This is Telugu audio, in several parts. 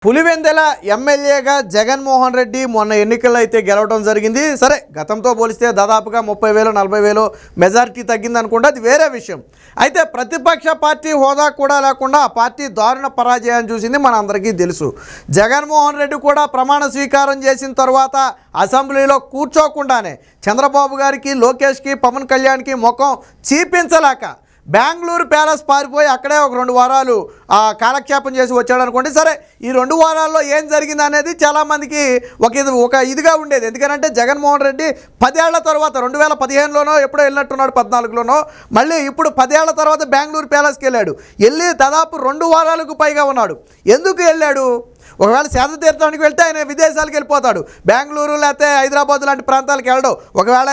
పులివెందుల ఎమ్మెల్యేగా జగన్మోహన్ రెడ్డి మొన్న ఎన్నికల్లో అయితే గెలవడం జరిగింది. సరే, గతంతో పోలిస్తే దాదాపుగా 30,000 40,000 మెజారిటీ తగ్గింది అనుకుంటే అది వేరే విషయం. అయితే ప్రతిపక్ష పార్టీ హోదా కూడా లేకుండా ఆ పార్టీ దారుణ పరాజయాన్ని చూసింది మన అందరికీ తెలుసు. జగన్మోహన్ రెడ్డి కూడా ప్రమాణ స్వీకారం చేసిన తర్వాత అసెంబ్లీలో కూర్చోకుండానే చంద్రబాబు గారికి, లోకేష్కి, పవన్ కళ్యాణ్కి ముఖం చీపించలేక బెంగళూరు ప్యాలెస్ పారిపోయి అక్కడే ఒక 2 వారాలు కాలక్షేపం చేసి వచ్చాడు అనుకోండి. సరే, ఈ 2 వారాల్లో ఏం జరిగింది అనేది చాలామందికి ఒక ఇదిగా ఉండేది. ఎందుకంటే జగన్మోహన్ రెడ్డి 10 ఏళ్ల తర్వాత 2015లోనో ఎప్పుడో వెళ్ళినట్టున్నాడు, 14లోనో, మళ్ళీ ఇప్పుడు 10 ఏళ్ల తర్వాత బెంగళూరు ప్యాలెస్కి వెళ్ళి దాదాపు 2 వారాలకు పైగా ఉన్నాడు. ఎందుకు వెళ్ళాడు? ఒకవేళ సేద తీర్థానికి వెళ్తే ఆయన విదేశాలకు వెళ్ళిపోతాడు, బెంగళూరు లేకపోతే హైదరాబాద్ లాంటి ప్రాంతాలకు వెళ్ళడం ఒకవేళ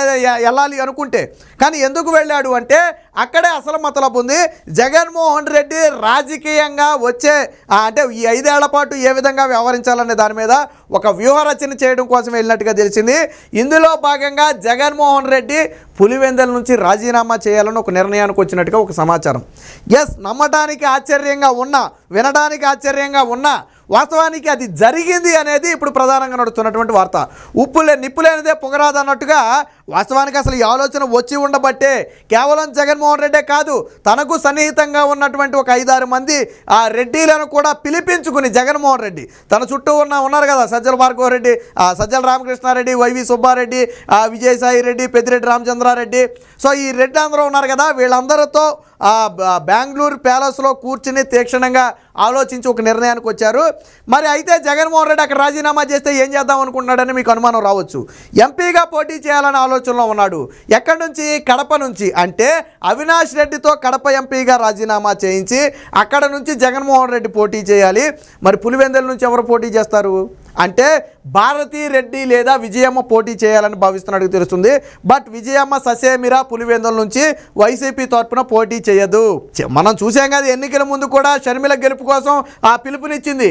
వెళ్ళాలి అనుకుంటే. కానీ ఎందుకు వెళ్ళాడు అంటే అక్కడే అసలు మతలబు ఉంది. జగన్మోహన్ రెడ్డి రాజకీయంగా వచ్చే అంటే ఈ 5 ఏళ్ల పాటు ఏ విధంగా వ్యవహరించాలనే దాని మీద ఒక వ్యూహరచన చేయడం కోసం వెళ్ళినట్టుగా తెలిసింది. ఇందులో భాగంగా జగన్మోహన్ రెడ్డి పులివెందుల నుంచి రాజీనామా చేయాలని ఒక నిర్ణయానికి వచ్చినట్టుగా ఒక సమాచారం. నమ్మడానికి ఆశ్చర్యంగా ఉన్నా, వినడానికి ఆశ్చర్యంగా ఉన్నా, వాస్తవానికి అది జరిగింది అనేది ఇప్పుడు ప్రధానంగా నడుస్తున్నటువంటి వార్త. నిప్పులేనిదే పొగరాదు అన్నట్టుగా వాస్తవానికి అసలు ఈ ఆలోచన వచ్చి ఉండబట్టే కేవలం జగన్మోహన్ రెడ్డే కాదు, తనకు సన్నిహితంగా ఉన్నటువంటి ఒక 5-6 మంది ఆ రెడ్డిలను కూడా పిలిపించుకుని జగన్మోహన్ రెడ్డి తన చుట్టూ ఉన్నారు కదా, సజ్జల భార్గవ రెడ్డి, సజ్జల రామకృష్ణారెడ్డి, వైవి సుబ్బారెడ్డి, విజయసాయి రెడ్డి, పెద్దిరెడ్డి రామచంద్రారెడ్డి, సో ఈ రెడ్డి అందరూ ఉన్నారు కదా, వీళ్ళందరితో బెంగళూరు ప్యాలెస్లో కూర్చుని తీక్షణంగా ఆలోచించి ఒక నిర్ణయానికి వచ్చారు. మరి అయితే జగన్మోహన్ రెడ్డి అక్కడ రాజీనామా చేస్తే ఏం చేద్దాం అనుకుంటున్నాడని మీకు అనుమానం రావచ్చు. ఎంపీగా పోటీ చేయాలనే ఆలోచనలో ఉన్నాడు. ఎక్కడి నుంచి? కడప నుంచి. అంటే అవినాష్ రెడ్డితో కడప ఎంపీగా రాజీనామా చేయించి అక్కడ నుంచి జగన్మోహన్ రెడ్డి పోటీ చేయాలి. మరి పులివెందుల నుంచి ఎవరు పోటీ చేస్తారు అంటే భారతీ రెడ్డి లేదా విజయమ్మ పోటీ చేయాలని భావిస్తున్నట్టు తెలుస్తుంది. బట్ విజయమ్మ ససేమిరా పులివెందుల నుంచి వైసీపీ తరపున పోటీ చేయదు. మనం చూసాం కదా, ఎన్నికల ముందు కూడా షర్మిల గెలుపు కోసం ఆ పిలుపునిచ్చింది.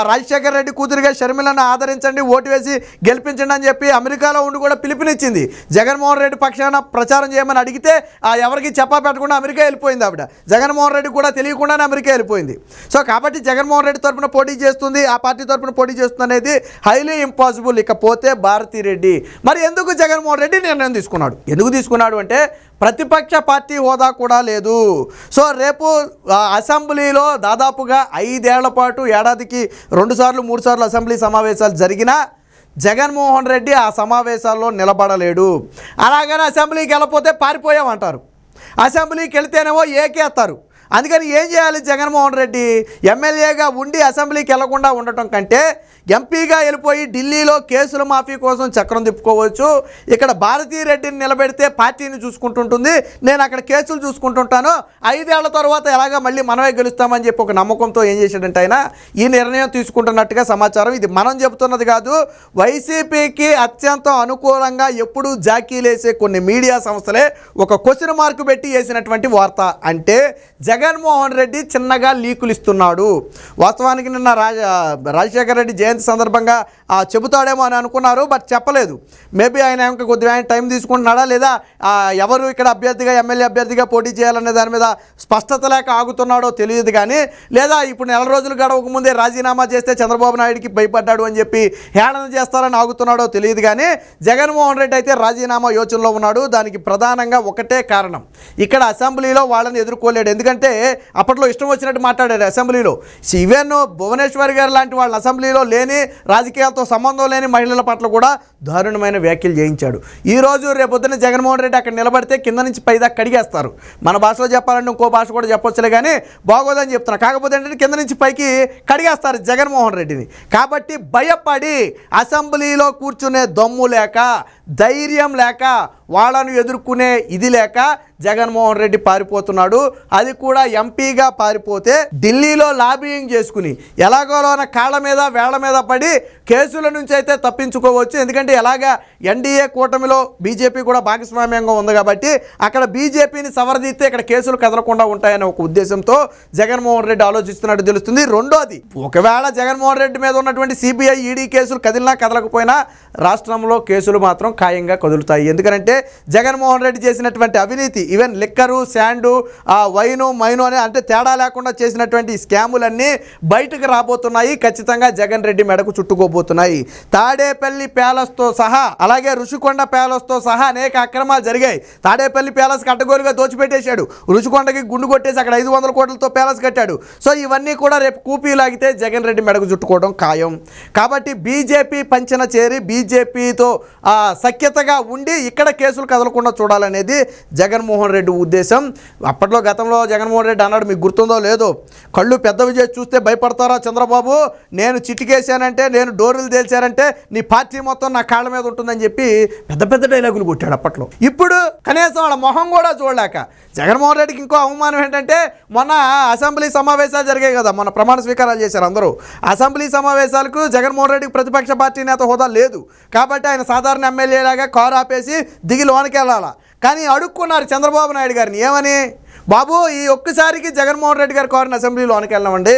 రాజశేఖర రెడ్డి కూతురిగా షర్మిలను ఆదరించండి, ఓటు వేసి గెలిపించండి అని చెప్పి అమెరికాలో ఉండి కూడా పిలుపునిచ్చింది. జగన్మోహన్ రెడ్డి పక్షాన ప్రచారం చేయమని అడిగితే ఎవరికి చెప్పా పెట్టకుండా అమెరికా వెళ్ళిపోయింది ఆవిడ. జగన్మోహన్ రెడ్డి కూడా తెలియకుండానే అమెరికా వెళ్ళిపోయింది. సో కాబట్టి జగన్మోహన్ రెడ్డి తరపున పోటీ చేస్తుంది, ఆ పార్టీ తరపున పోటీ చేస్తుంది అనేది హైలీ ఇంపాసిబుల్. ఇకపోతే భారతీ రెడ్డి, మరి ఎందుకు జగన్మోహన్ రెడ్డి నిర్ణయం తీసుకున్నాడు? ఎందుకు తీసుకున్నాడు అంటే ప్రతిపక్ష పార్టీ హోదా కూడా లేదు. సో రేపు అసెంబ్లీలో దాదాపుగా 5 ఏళ్ల పాటు ఏడాదికి 2 సార్లు 3 సార్లు అసెంబ్లీ సమావేశాలు జరిగినా జగన్మోహన్ రెడ్డి ఆ సమావేశాల్లో నిలబడలేడు. అలాగని అసెంబ్లీకి వెళ్ళకపోతే పారిపోయామంటారు, అసెంబ్లీకి వెళితేనేమో ఏకేస్తారు. అందుకని ఏం చేయాలి జగన్మోహన్ రెడ్డి? ఎమ్మెల్యేగా ఉండి అసెంబ్లీకి వెళ్లకుండా ఉండటం కంటే ఎంపీగా వెళ్ళిపోయి ఢిల్లీలో కేసుల మాఫీ కోసం చక్రం తిప్పుకోవచ్చు. ఇక్కడ భారతీ రెడ్డిని నిలబెడితే పార్టీని చూసుకుంటుంటుంది, నేను అక్కడ కేసులు చూసుకుంటుంటాను, 5 ఏళ్ల తర్వాత ఎలాగా మళ్ళీ మనమే గెలుస్తామని చెప్పి ఒక నమ్మకంతో ఏం చేశాడంటే ఆయన ఈ నిర్ణయం తీసుకుంటున్నట్టుగా సమాచారం. ఇది మనం చెబుతున్నది కాదు, వైసీపీకి అత్యంత అనుకూలంగా ఎప్పుడూ జాకీలేసే కొన్ని మీడియా సంస్థలే ఒక క్వశ్చన్ మార్కు పెట్టి వేసినటువంటి వార్త. అంటే జగన్మోహన్ రెడ్డి చిన్నగా లీకులు ఇస్తున్నాడు. వాస్తవానికి నిన్న రాజశేఖర రెడ్డి జయంతి సందర్భంగా చెబుతాడేమో అని అనుకున్నారు, బట్ చెప్పలేదు. మేబీ ఆయన ఇంకా కొద్దిగా టైం తీసుకుంటున్నాడా లేదా ఎవరు ఇక్కడ అభ్యర్థిగా ఎమ్మెల్యే అభ్యర్థిగా పోటీ చేయాలనే దాని మీద స్పష్టత లేక ఆగుతున్నాడో తెలియదు. కానీ లేదా ఇప్పుడు 4 రోజులు గడవక ముందే రాజీనామా చేస్తే చంద్రబాబు నాయుడికి భయపడ్డాడు అని చెప్పి హేళన చేస్తారని ఆగుతున్నాడో తెలియదు. కానీ జగన్మోహన్ రెడ్డి అయితే రాజీనామా యోచనలో ఉన్నాడు. దానికి ప్రధానంగా ఒకటే కారణం, ఇక్కడ అసెంబ్లీలో వాళ్ళని ఎదుర్కోలేడు. ఎందుకంటే అప్పట్లో ఇష్టం వచ్చినట్టు మాట్లాడారు అసెంబ్లీలో. ఈవెన్ భువనేశ్వర్ గారు లాంటి వాళ్ళ అసెంబ్లీలో లేని, రాజకీయాలతో సంబంధం లేని మహిళల పట్ల కూడా దారుణమైన వ్యాఖ్యలు చేయించాడు. ఈరోజు రేపొద్దున జగన్మోహన్ రెడ్డి అక్కడ నిలబడితే కింద నుంచి పైదాకా కడిగేస్తారు. మన భాషలో చెప్పాలంటే ఇంకో భాష కూడా చెప్పొచ్చులే, కానీ బాగోదని చెప్తున్నా. కాకపోతే ఏంటంటే కింద నుంచి పైకి కడిగేస్తారు జగన్మోహన్ రెడ్డిని. కాబట్టి భయపడి అసెంబ్లీలో కూర్చునే దమ్ము లేక, ధైర్యం లేక, వాళ్ళను ఎదుర్కొనే ఇది లేక జగన్మోహన్ రెడ్డి పారిపోతున్నాడు. అది కూడా ఎంపీగా పారిపోతే ఢిల్లీలో లాబియింగ్ చేసుకుని ఎలాగోలోన కాళ్ళ మీద వేళ్ల మీద పడి కేసుల నుంచి అయితే తప్పించుకోవచ్చు. ఎందుకంటే ఎలాగా ఎన్డీఏ కూటమిలో బీజేపీ కూడా భాగస్వామ్యంగా ఉంది కాబట్టి అక్కడ బీజేపీని సవరదీస్తే ఇక్కడ కేసులు కదలకుండా ఉంటాయనే ఒక ఉద్దేశంతో జగన్మోహన్ రెడ్డి ఆలోచిస్తున్నట్టు తెలుస్తుంది. రెండోది, ఒకవేళ జగన్మోహన్ రెడ్డి మీద ఉన్నటువంటి సిబిఐ ఈడీ కేసులు కదిలినా కదలకపోయినా రాష్ట్రంలో కేసులు మాత్రం ఖాయంగా కదులుతాయి. ఎందుకంటే జగన్మోహన్ రెడ్డి చేసినటువంటి అవినీతి, even liquor, sand, wine, mine అని అంటే తేడా లేకుండా చేసినటువంటి స్కాములన్నీ బయటకు రాబోతున్నాయి. ఖచ్చితంగా జగన్ రెడ్డి మెడకు చుట్టుకోబోతున్నాయి. తాడేపల్లి ప్యాలెస్తో సహా, అలాగే రుషికొండ ప్యాలెస్తో సహా అనేక అక్రమాలు జరిగాయి. తాడేపల్లి ప్యాలెస్కి అడ్డగోలుగా దోచిపెట్టేశాడు, రుషికొండకి గుండు కొట్టేసి అక్కడ 500 కోట్లతో ప్యాలెస్ కట్టాడు. సో ఇవన్నీ కూడా రేపు కూపీ లాగితే జగన్ రెడ్డి మెడకు చుట్టుకోవడం ఖాయం. కాబట్టి బీజేపీ పంచన చేరి బీజేపీతో సఖ్యతగా ఉండి ఇక్కడ కేసులు కదలకుండా చూడాలనేది జగన్మోహన్ రెడ్డి ఉద్దేశం. అప్పట్లో గతంలో జగన్మోహన్ రెడ్డి అన్నాడు, మీకు గుర్తుందో లేదో, కళ్ళు పెద్దవి చేసి చూస్తే భయపడతారా చంద్రబాబు, నేను చిటికేశానంటే, నేను డోర్లు తేల్చానంటే నీ పార్టీ మొత్తం నా కాళ్ళ మీద ఉంటుందని చెప్పి పెద్ద పెద్ద డైలాగులు కొట్టాడు అప్పట్లో. ఇప్పుడు కనీసం వాళ్ళ మొహం కూడా చూడలేక జగన్మోహన్ రెడ్డికి ఇంకో అవమానం ఏంటంటే, మొన్న అసెంబ్లీ సమావేశాలు జరిగాయి కదా, మొన్న ప్రమాణ స్వీకారాలు చేశారు అందరూ. అసెంబ్లీ సమావేశాలకు జగన్మోహన్ రెడ్డికి ప్రతిపక్ష పార్టీ నేత హోదా లేదు కాబట్టి ఆయన సాధారణ ఎమ్మెల్యేలాగా కారు ఆపేసి దిగి లోనికి వెళ్ళాలా. కానీ అడుక్కున్నారు చంద్రబాబు నాయుడు గారిని, ఏమని, బాబు ఈ ఒక్కసారికి జగన్మోహన్ రెడ్డి గారి కారుని అసెంబ్లీ లోనికి వెళ్ళమండి,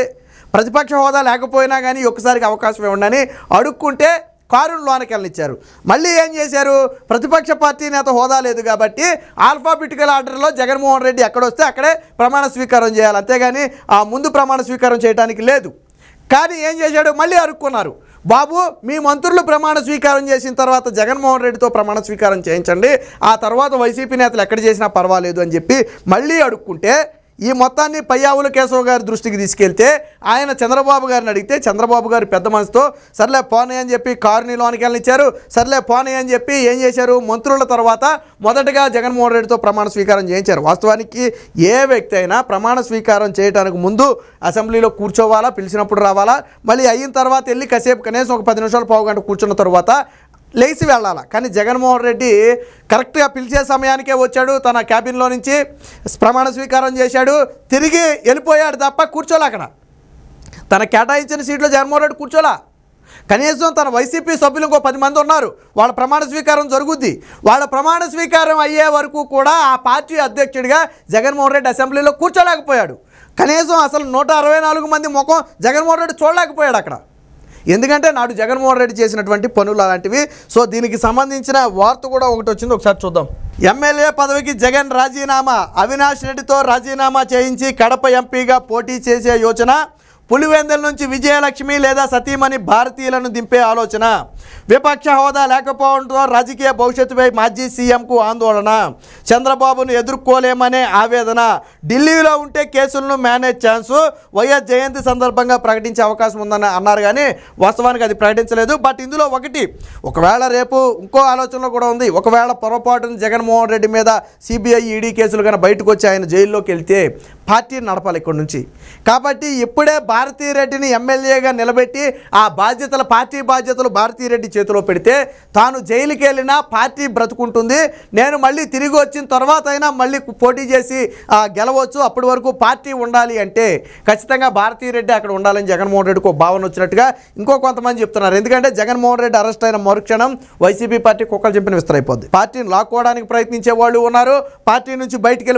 ప్రతిపక్ష హోదా లేకపోయినా కానీ ఒక్కసారికి అవకాశం ఇవ్వండి అడుక్కుంటే కారును లోనికి వెళ్ళనిచ్చారు. మళ్ళీ ఏం చేశారు, ప్రతిపక్ష పార్టీ నేత హోదా లేదు కాబట్టి ఆల్ఫాబెటికల్ ఆర్డర్లో జగన్మోహన్ రెడ్డి ఎక్కడొస్తే అక్కడే ప్రమాణ స్వీకారం చేయాలి, అంతేగాని ముందు ప్రమాణ స్వీకారం చేయడానికి లేదు. కానీ ఏం చేశాడు, మళ్ళీ అడుక్కున్నారు, బాబు మీ మంత్రులు ప్రమాణ స్వీకారం చేసిన తర్వాత జగన్మోహన్ రెడ్డితో ప్రమాణ స్వీకారం చేయించండి, ఆ తర్వాత వైసీపీ నేతలు ఎక్కడ చేసినా పర్వాలేదు అని చెప్పి మళ్ళీ అడుక్కుంటే ఈ మొత్తాన్ని పయ్యావుల కేశవ్ గారి దృష్టికి తీసుకెళ్తే ఆయన చంద్రబాబు గారిని అడిగితే చంద్రబాబు గారు పెద్ద మనసుతో సర్లే పోనీ అని చెప్పి కారుని లోనికి వెళ్ళనిచ్చారు. సర్లే పోనీ అని చెప్పి ఏం చేశారు, మంత్రుల తర్వాత మొదటగా జగన్మోహన్ రెడ్డితో ప్రమాణ స్వీకారం చేయించారు. వాస్తవానికి ఏ వ్యక్తి అయినా ప్రమాణ స్వీకారం చేయడానికి ముందు అసెంబ్లీలో కూర్చోవాలా, పిలిచినప్పుడు రావాలా, మళ్ళీ అయిన తర్వాత వెళ్ళి కాసేపు కనీసం ఒక 10 నిమిషాలు పావు గంట కూర్చున్న తర్వాత లేచి వెళ్ళాలి. కానీ జగన్మోహన్ రెడ్డి కరెక్ట్గా పిలిచే సమయానికే వచ్చాడు, తన క్యాబిన్లో నుంచి ప్రమాణ స్వీకారం చేశాడు, తిరిగి వెళ్ళిపోయాడు తప్ప కూర్చోలే. అక్కడ తన కేటాయించిన సీట్లో జగన్మోహన్ రెడ్డి కూర్చోలే. కనీసం తన వైసీపీ సభ్యులు ఇంకో 10 మంది ఉన్నారు, వాళ్ళ ప్రమాణ స్వీకారం జరుగుద్ది. వాళ్ళ ప్రమాణ స్వీకారం అయ్యే వరకు కూడా ఆ పార్టీ అధ్యక్షుడిగా జగన్మోహన్ రెడ్డి అసెంబ్లీలో కూర్చోలేకపోయాడు. కనీసం అసలు 164 మంది ముఖం జగన్మోహన్ రెడ్డి చూడలేకపోయాడు అక్కడ. ఎందుకంటే నాడు జగన్మోహన్ రెడ్డి చేసినటువంటి పనులు అలాంటివి. సో దీనికి సంబంధించిన వార్త కూడా ఒకటి వచ్చింది, ఒకసారి చూద్దాం. ఎమ్మెల్యే పదవికి జగన్ రాజీనామా, అవినాష్ రెడ్డితో రాజీనామా చేయించి కడప ఎంపీగా పోటీ చేసే యోచన, పులివెందుల నుంచి విజయలక్ష్మి లేదా సతీమణి భారతీయులను దింపే ఆలోచన, విపక్ష హోదా లేకపోవడంతో రాజకీయ భవిష్యత్తుపై మాజీ సీఎంకు ఆందోళన, చంద్రబాబును ఎదుర్కోలేమనే ఆవేదన, ఢిల్లీలో ఉంటే కేసులను మేనేజ్ ఛాన్సు, వైఎస్ జయంతి సందర్భంగా ప్రకటించే అవకాశం ఉందని అన్నారు కానీ వాస్తవానికి అది ప్రకటించలేదు. బట్ ఇందులో ఒకవేళ రేపు ఇంకో ఆలోచనలో కూడా ఉంది, ఒకవేళ పొరపాటున జగన్మోహన్ రెడ్డి మీద సిబిఐ ఈడీ కేసులు కానీ బయటకు వచ్చి ఆయన జైల్లోకి వెళ్తే పార్టీని నడపాలి ఇక్కడి నుంచి. కాబట్టి ఇప్పుడే భారతీరెడ్డిని ఎమ్మెల్యేగా నిలబెట్టి ఆ పార్టీ బాధ్యతలు భారతీరెడ్డి చేతిలో పెడితే తాను జైలుకి వెళ్ళినా పార్టీ బ్రతుకుంటుంది, నేను మళ్ళీ తిరిగి వచ్చిన తర్వాత అయినా మళ్ళీ పోటీ చేసి గెలవచ్చు, అప్పటి వరకు పార్టీ ఉండాలి అంటే ఖచ్చితంగా భారతీరెడ్డి అక్కడ ఉండాలని జగన్మోహన్ రెడ్డికి భావన వచ్చినట్టుగా ఇంకో కొంతమంది చెప్తున్నారు. ఎందుకంటే జగన్మోహన్ రెడ్డి అరెస్ట్ అయిన మరుక్షణం వైసీపీ పార్టీ కుక్కలు చింపిన విస్తరైపోద్ది. పార్టీని లాక్కోవడానికి ప్రయత్నించే వాళ్ళు ఉన్నారు, పార్టీ నుంచి బయటికి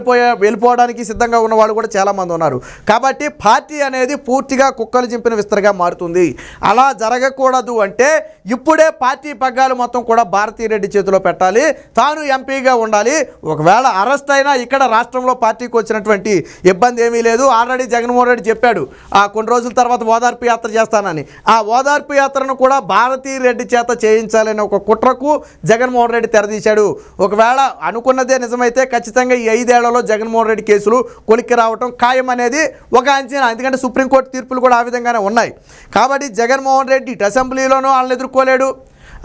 వెళ్ళిపోవడానికి సిద్ధంగా ఉన్న వాళ్ళు కూడా చాలామంది ఉన్నారు. కాబట్టి పార్టీ అనేది పూర్తిగా కుక్కలు చింపిన విస్తరగా మారుతుంది. అలా జరగకూడదు అంటే ఇప్పుడే పార్టీ పగ్గాలు మొత్తం కూడా భారతీరెడ్డి చేతిలో పెట్టాలి, తాను ఎంపీగా ఉండాలి. ఒకవేళ అరెస్ట్ అయినా ఇక్కడ రాష్ట్రంలో పార్టీకి వచ్చినటువంటి ఇబ్బంది ఏమీ లేదు. ఆల్రెడీ జగన్మోహన్ రెడ్డి చెప్పాడు కొన్ని రోజుల తర్వాత ఓదార్పు యాత్ర చేస్తానని. ఆ ఓదార్పు యాత్రను కూడా భారతీరెడ్డి చేత చేయించాలనే ఒక కుట్రకు జగన్మోహన్ రెడ్డి తెరదీశాడు. ఒకవేళ అనుకున్నదే నిజమైతే ఖచ్చితంగా ఈ 5 ఏళ్లలో జగన్మోహన్ రెడ్డి కేసులు కొలిక్కి రావటం ఖాయం అనేది ఒక అంచనా. ఎందుకంటే సుప్రీంకోర్టు తీర్పులు కూడా ఆ విధంగానే ఉన్నాయి. కాబట్టి జగన్మోహన్ రెడ్డి అసెంబ్లీలోనూ వాళ్ళని ఎదుర్కోలేడు,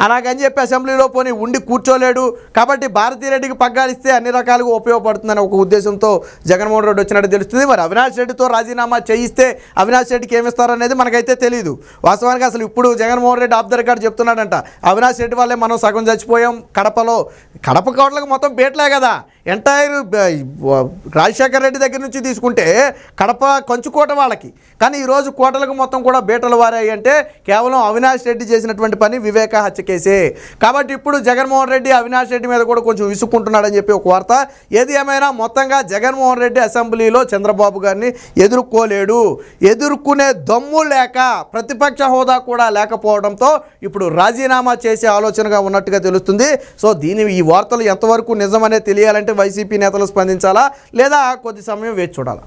అలాగని చెప్పి అసెంబ్లీలో పోనీ ఉండి కూర్చోలేడు. కాబట్టి భారతీరెడ్డికి పగ్గాలిస్తే అన్ని రకాలుగా ఉపయోగపడుతుందని ఒక ఉద్దేశంతో జగన్మోహన్ రెడ్డి వచ్చినట్టు తెలుస్తుంది. మరి అవినాష్ రెడ్డితో రాజీనామా చేయిస్తే అవినాష్ రెడ్డికి ఏమిస్తారనేది మనకైతే తెలియదు. వాస్తవానికి అసలు ఇప్పుడు Jaganmohan Reddy off the record చెప్తున్నాడంట, అవినాష్ రెడ్డి వల్లే మనం సగం చచ్చిపోయాం కడపలో. కడప కోట్లకు మొత్తం బేట్లే కదా, ఎంటైర్ రాజశేఖర్ రెడ్డి దగ్గర నుంచి తీసుకుంటే కడప కంచుకోట వాళ్ళకి. కానీ ఈరోజు కోటలకు మొత్తం కూడా బేటలు వారాయి అంటే కేవలం అవినాష్ రెడ్డి చేసినటువంటి పని వివేక హత్య కేసే. కాబట్టి ఇప్పుడు జగన్మోహన్ రెడ్డి అవినాష్ రెడ్డి మీద కూడా కొంచెం విసుక్కుంటున్నాడని చెప్పి ఒక వార్త. ఏది ఏమైనా మొత్తంగా జగన్మోహన్ రెడ్డి అసెంబ్లీలో చంద్రబాబు గారిని ఎదుర్కోలేడు, ఎదుర్కొనే దమ్ము లేక ప్రతిపక్ష హోదా కూడా లేకపోవడంతో ఇప్పుడు రాజీనామా చేసే ఆలోచనగా ఉన్నట్టుగా తెలుస్తుంది. సో ఈ వార్తలు ఎంతవరకు నిజమనే తెలియాలంటే వైసీపీ నేతలు స్పందించాలా లేదా కొద్ది సమయం వేచి చూడాలా?